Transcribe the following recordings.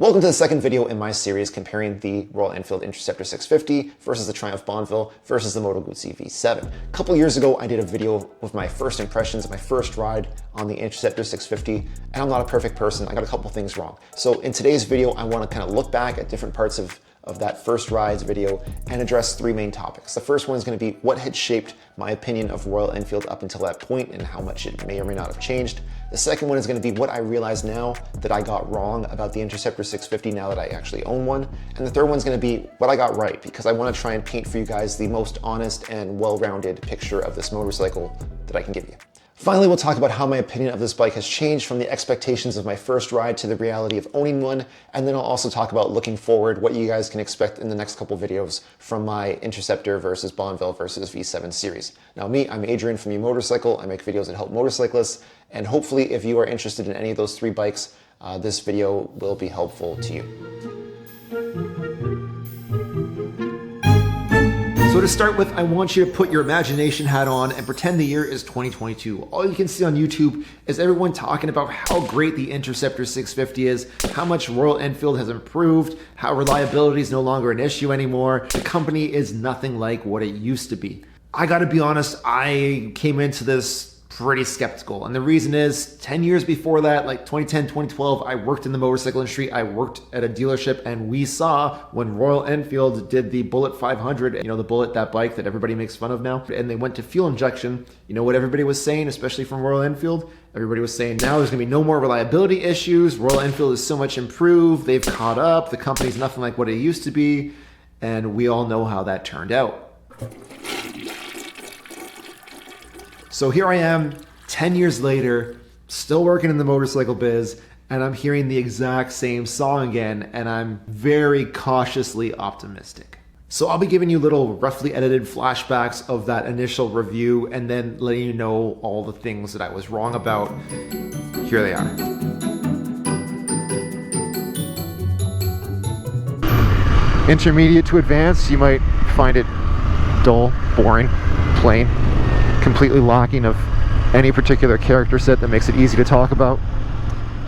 Welcome to the second video in my series comparing the Royal Enfield Interceptor 650 versus the Triumph Bonneville versus the Moto Guzzi V7. A couple years ago, I did a video with my first impressions, my first ride on the Interceptor 650, and I'm not a perfect person. I got a couple things wrong. So in today's video, I want to kind of look back at different parts of that first rides video and address three main topics. The first one is going to be what had shaped my opinion of Royal Enfield up until that point and how much it may or may not have changed. The second one is going to be what I realize now that I got wrong about the Interceptor 650 now that I actually own one. And the third one's going to be what I got right, because I want to try and paint for you guys the most honest and well-rounded picture of this motorcycle that I can give you. Finally, we'll talk about how my opinion of this bike has changed from the expectations of my first ride to the reality of owning one. And then I'll also talk about looking forward, what you guys can expect in the next couple videos from my Interceptor versus Bonneville versus V7 series. Now I'm Adrian from YouMotorcycle. I make videos that help motorcyclists. And hopefully if you are interested in any of those three bikes, this video will be helpful to you. So to start with, I want you to put your imagination hat on and pretend the year is 2022. All you can see on YouTube is everyone talking about how great the Interceptor 650 is, how much Royal Enfield has improved, how reliability is no longer an issue anymore. The company is nothing like what it used to be. I gotta be honest, I came into this pretty skeptical. And the reason is 10 years before that, like 2010, 2012, I worked in the motorcycle industry. I worked at a dealership and we saw when Royal Enfield did the Bullet 500, you know, the Bullet, that bike that everybody makes fun of now, and they went to fuel injection. You know what everybody was saying, especially from Royal Enfield? Everybody was saying now there's gonna be no more reliability issues. Royal Enfield is so much improved. They've caught up. The company's nothing like what it used to be. And we all know how that turned out. So here I am, 10 years later, still working in the motorcycle biz, and I'm hearing the exact same song again, and I'm very cautiously optimistic. So I'll be giving you little roughly edited flashbacks of that initial review, and then letting you know all the things that I was wrong about. Here they are. Intermediate to advanced, you might find it dull, boring, plain, completely lacking of any particular character set that makes it easy to talk about.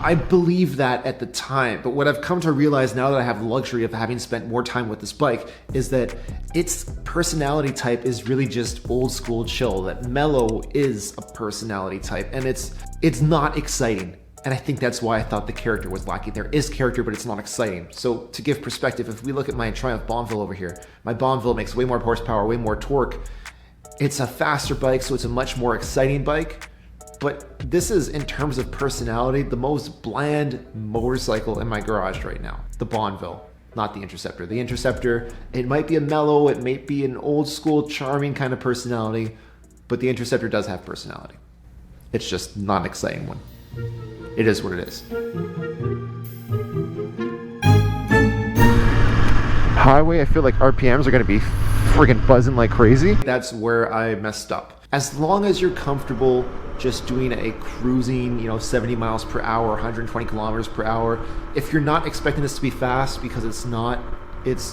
I believed that at the time, but what I've come to realize now that I have the luxury of having spent more time with this bike is that its personality type is really just old school chill, that mellow is a personality type, and it's not exciting. And I think that's why I thought the character was lacking. There is character, but it's not exciting. So to give perspective, if we look at my Triumph Bonneville over here, my Bonneville makes way more horsepower, way more torque. It's a faster bike, so it's a much more exciting bike. But this is, in terms of personality, the most bland motorcycle in my garage right now. The Bonneville, not the Interceptor. The Interceptor, it might be a mellow, it might be an old school, charming kind of personality, but the Interceptor does have personality. It's just not an exciting one. It is what it is. Highway, I feel like RPMs are going to be friggin' buzzing like crazy. That's where I messed up. As long as you're comfortable just doing a cruising, 70 miles per hour, 120 kilometers per hour, if you're not expecting this to be fast, because it's not,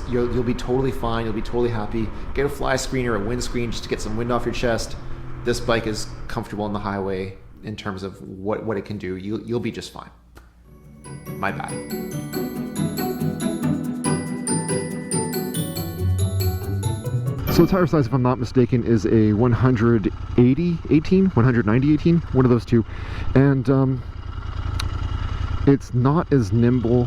you'll be totally fine, you'll be totally happy. Get a fly screen or a windscreen just to get some wind off your chest. This bike is comfortable on the highway in terms of what it can do. You'll be just fine. My bad. So the tire size, if I'm not mistaken, is a 190/18, one of those two. And it's not as nimble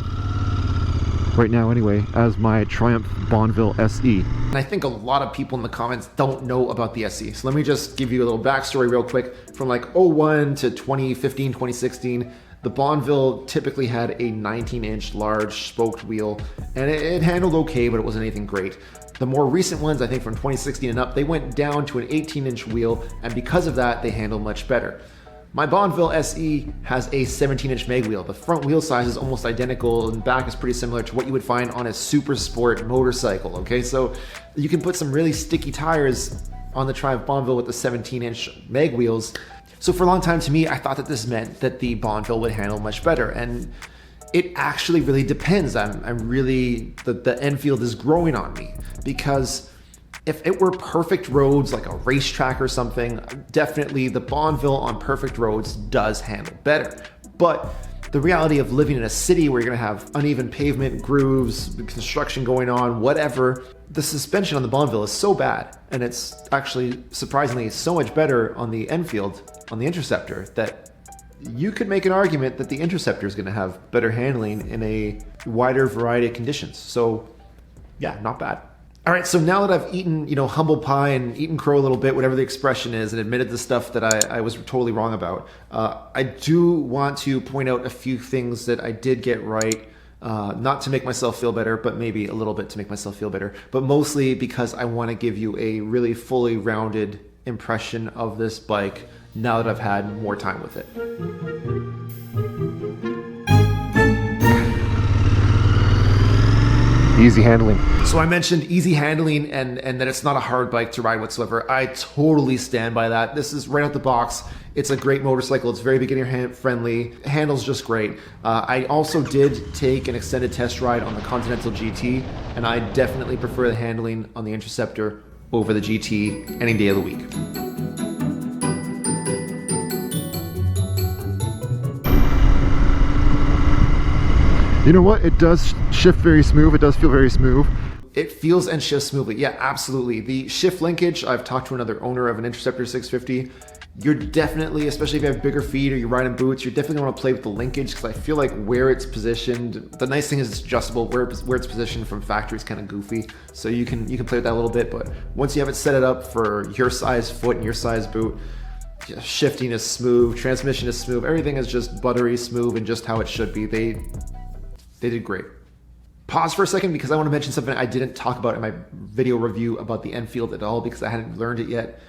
right now anyway as my Triumph Bonneville SE. And I think a lot of people in the comments don't know about the SE. So let me just give you a little backstory real quick. From like 01 to 2015, 2016, the Bonneville typically had a 19-inch large spoked wheel, and it handled okay, but it wasn't anything great. The more recent ones, I think from 2016 and up, they went down to an 18-inch wheel, and because of that, they handle much better. My Bonneville SE has a 17-inch mag wheel. The front wheel size is almost identical, and back is pretty similar to what you would find on a super sport motorcycle, okay? So you can put some really sticky tires on the Triumph Bonneville with the 17-inch mag wheels. So for a long time, to me, I thought that this meant that the Bonneville would handle much better, and it actually really depends. The Enfield is growing on me, because if it were perfect roads, like a racetrack or something, definitely the Bonneville on perfect roads does handle better. But the reality of living in a city where you're gonna have uneven pavement, grooves, construction going on, whatever, the suspension on the Bonneville is so bad, and it's actually surprisingly so much better on the Enfield, on the Interceptor, that you could make an argument that the Interceptor is gonna have better handling in a wider variety of conditions. So yeah, not bad. All right, so now that I've eaten, humble pie and eaten crow a little bit, whatever the expression is, and admitted the stuff that I was totally wrong about, I do want to point out a few things that I did get right, not to make myself feel better, but maybe a little bit to make myself feel better, but mostly because I want to give you a really fully rounded impression of this bike now that I've had more time with it. Easy handling. So I mentioned easy handling and that it's not a hard bike to ride whatsoever. I totally stand by that. This is right out the box. It's a great motorcycle. It's very beginner friendly. Handles just great. I also did take an extended test ride on the Continental GT, and I definitely prefer the handling on the Interceptor over the GT any day of the week. You know what? It does shift very smooth. It does feel very smooth. It feels and shifts smoothly. Yeah, absolutely. The shift linkage, I've talked to another owner of an Interceptor 650. You're definitely, especially if you have bigger feet or you're riding boots, you're definitely want to play with the linkage, because I feel like where it's positioned, the nice thing is it's adjustable. Where it's positioned from factory is kind of goofy. So you can play with that a little bit, but once you have it set it up for your size foot and your size boot, shifting is smooth, transmission is smooth, everything is just buttery smooth and just how it should be. They did great. Pause for a second because I want to mention something I didn't talk about in my video review about the Enfield at all because I hadn't learned it yet.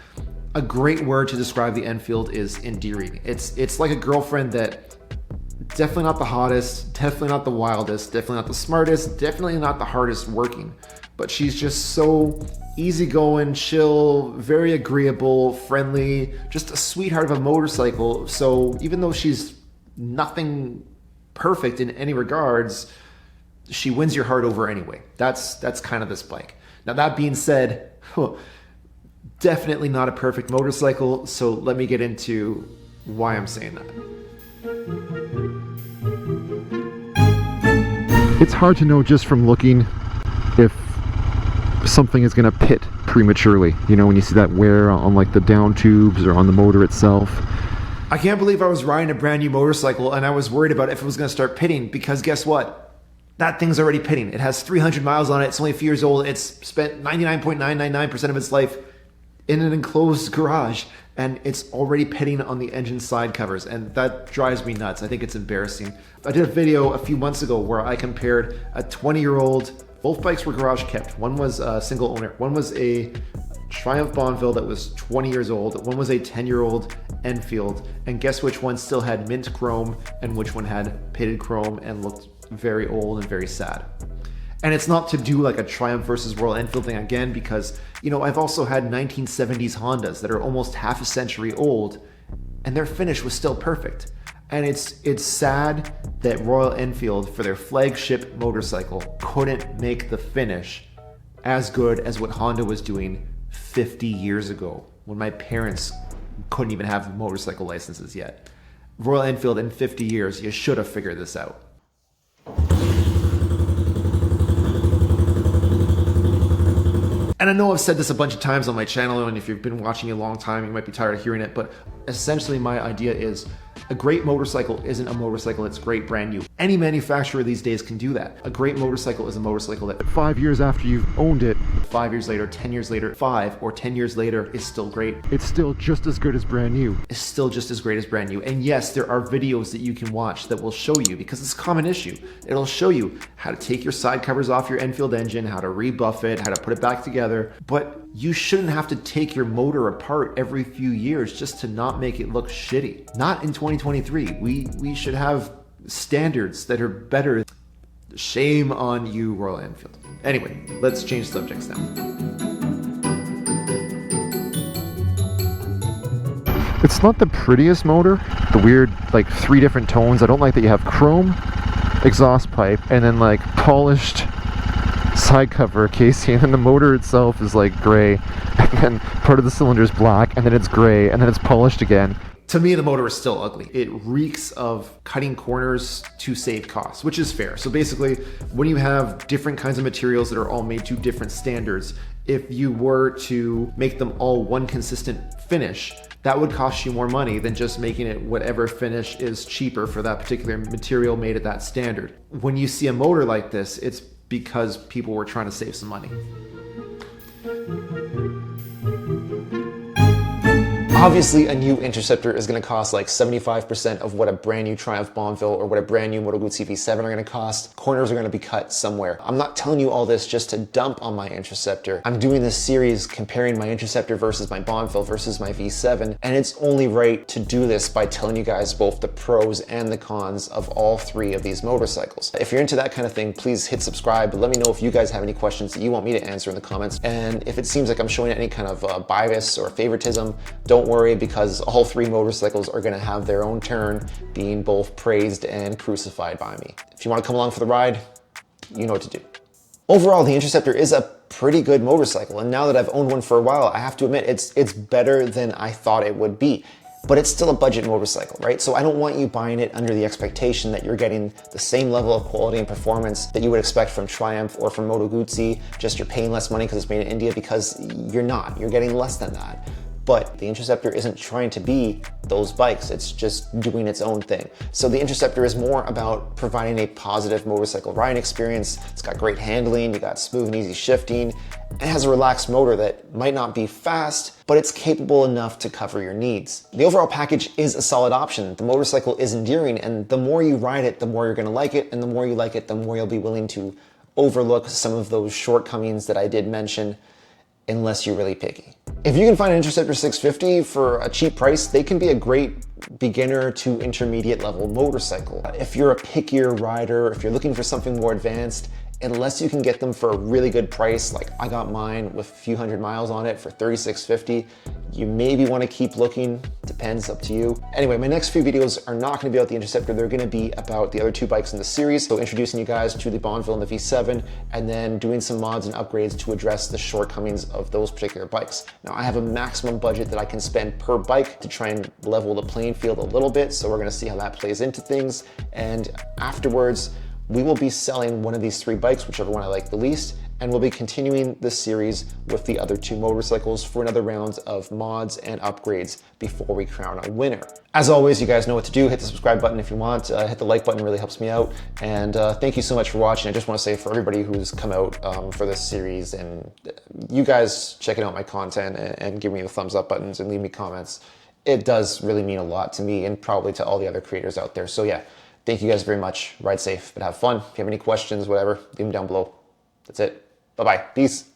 A great word to describe the Enfield is endearing. It's like a girlfriend that definitely not the hottest, definitely not the wildest, definitely not the smartest, definitely not the hardest working, but she's just so easygoing, chill, very agreeable, friendly, just a sweetheart of a motorcycle. So even though she's nothing perfect in any regards, she wins your heart over anyway. That's kind of this bike. Now that being said, definitely not a perfect motorcycle, so let me get into why I'm saying that. It's hard to know just from looking if something is going to pit prematurely. When you see that wear on like the down tubes or on the motor itself. I can't believe I was riding a brand new motorcycle and I was worried about if it was going to start pitting, because guess what? That thing's already pitting. It has 300 miles on it. It's only a few years old. It's spent 99.999% of its life in an enclosed garage, and it's already pitting on the engine side covers, and that drives me nuts. I think it's embarrassing. I did a video a few months ago where I compared a 20-year-old, both bikes were garage kept. One was a single owner. One was a Triumph Bonneville that was 20 years old. One was a 10-year-old Enfield, and guess which one still had mint chrome and which one had pitted chrome and looked very old and very sad. And it's not to do like a Triumph versus Royal Enfield thing again, because I've also had 1970s Hondas that are almost half a century old and their finish was still perfect. And it's sad that Royal Enfield, for their flagship motorcycle, couldn't make the finish as good as what Honda was doing 50 years ago when my parents couldn't even have motorcycle licenses yet. Royal Enfield, in 50 years, you should have figured this out. And I know I've said this a bunch of times on my channel, and if you've been watching a long time, you might be tired of hearing it, but essentially my idea is a great motorcycle isn't a motorcycle that's great brand new. Any manufacturer these days can do that. A great motorcycle is a motorcycle that 5 years after you've owned it, 5 years later, 10 years later, 5 or 10 years later is still great. It's still just as good as brand new. It's still just as great as brand new. And yes, there are videos that you can watch that will show you, because it's a common issue. It'll show you how to take your side covers off your Enfield engine, how to rebuff it, how to put it back together. But you shouldn't have to take your motor apart every few years just to not make it look shitty. Not in 2023. We should have standards that are better. Shame on you, Royal Enfield. Anyway, let's change subjects now. It's not the prettiest motor. The weird, like 3 different tones. I don't like that you have chrome exhaust pipe and then like polished side cover casing, and then the motor itself is like gray, and then part of the cylinder is black, and then it's gray, and then it's polished again. To me, the motor is still ugly. It reeks of cutting corners to save costs, which is fair. So basically, when you have different kinds of materials that are all made to different standards, if you were to make them all one consistent finish, that would cost you more money than just making it whatever finish is cheaper for that particular material made at that standard. When you see a motor like this, it's because people were trying to save some money. Obviously, a new Interceptor is going to cost like 75% of what a brand new Triumph Bonneville or what a brand new Moto Guzzi V7 are going to cost. Corners are going to be cut somewhere. I'm not telling you all this just to dump on my Interceptor. I'm doing this series comparing my Interceptor versus my Bonneville versus my V7, and it's only right to do this by telling you guys both the pros and the cons of all three of these motorcycles. If you're into that kind of thing, please hit subscribe. Let me know if you guys have any questions that you want me to answer in the comments. And if it seems like I'm showing any kind of bias or favoritism, don't worry, because all three motorcycles are going to have their own turn being both praised and crucified by me. If you want to come along for the ride, you know what to do. Overall, the Interceptor is a pretty good motorcycle, and now that I've owned one for a while, I have to admit it's better than I thought it would be. But it's still a budget motorcycle, right? So I don't want you buying it under the expectation that you're getting the same level of quality and performance that you would expect from Triumph or from Moto Guzzi, just you're paying less money because it's made in India, because you're not. You're getting less than that. But the Interceptor isn't trying to be those bikes, it's just doing its own thing. So the Interceptor is more about providing a positive motorcycle riding experience. It's got great handling, you got smooth and easy shifting, and it has a relaxed motor that might not be fast, but it's capable enough to cover your needs. The overall package is a solid option. The motorcycle is endearing, and the more you ride it, the more you're gonna like it, and the more you like it, the more you'll be willing to overlook some of those shortcomings that I did mention, unless you're really picky. If you can find an Interceptor 650 for a cheap price, they can be a great beginner to intermediate level motorcycle. If you're a pickier rider, if you're looking for something more advanced, unless you can get them for a really good price, like I got mine with a few hundred miles on it for $36.50, you maybe want to keep looking, depends, up to you. Anyway, my next few videos are not going to be about the Interceptor, they're going to be about the other two bikes in the series. So introducing you guys to the Bonneville and the V7, and then doing some mods and upgrades to address the shortcomings of those particular bikes. Now I have a maximum budget that I can spend per bike to try and level the playing field a little bit, so we're going to see how that plays into things, and afterwards we will be selling one of these three bikes, whichever one I like the least, and we'll be continuing this series with the other two motorcycles for another round of mods and upgrades before we crown a winner. As always, you guys know what to do. Hit the subscribe button if you want. Hit the like button, really helps me out. And thank you so much for watching. I just want to say, for everybody who's come out for this series, and you guys checking out my content and giving me the thumbs up buttons and leave me comments, it does really mean a lot to me and probably to all the other creators out there. So yeah, thank you guys very much. Ride safe, but have fun. If you have any questions, whatever, leave them down below. That's it. Bye-bye. Peace.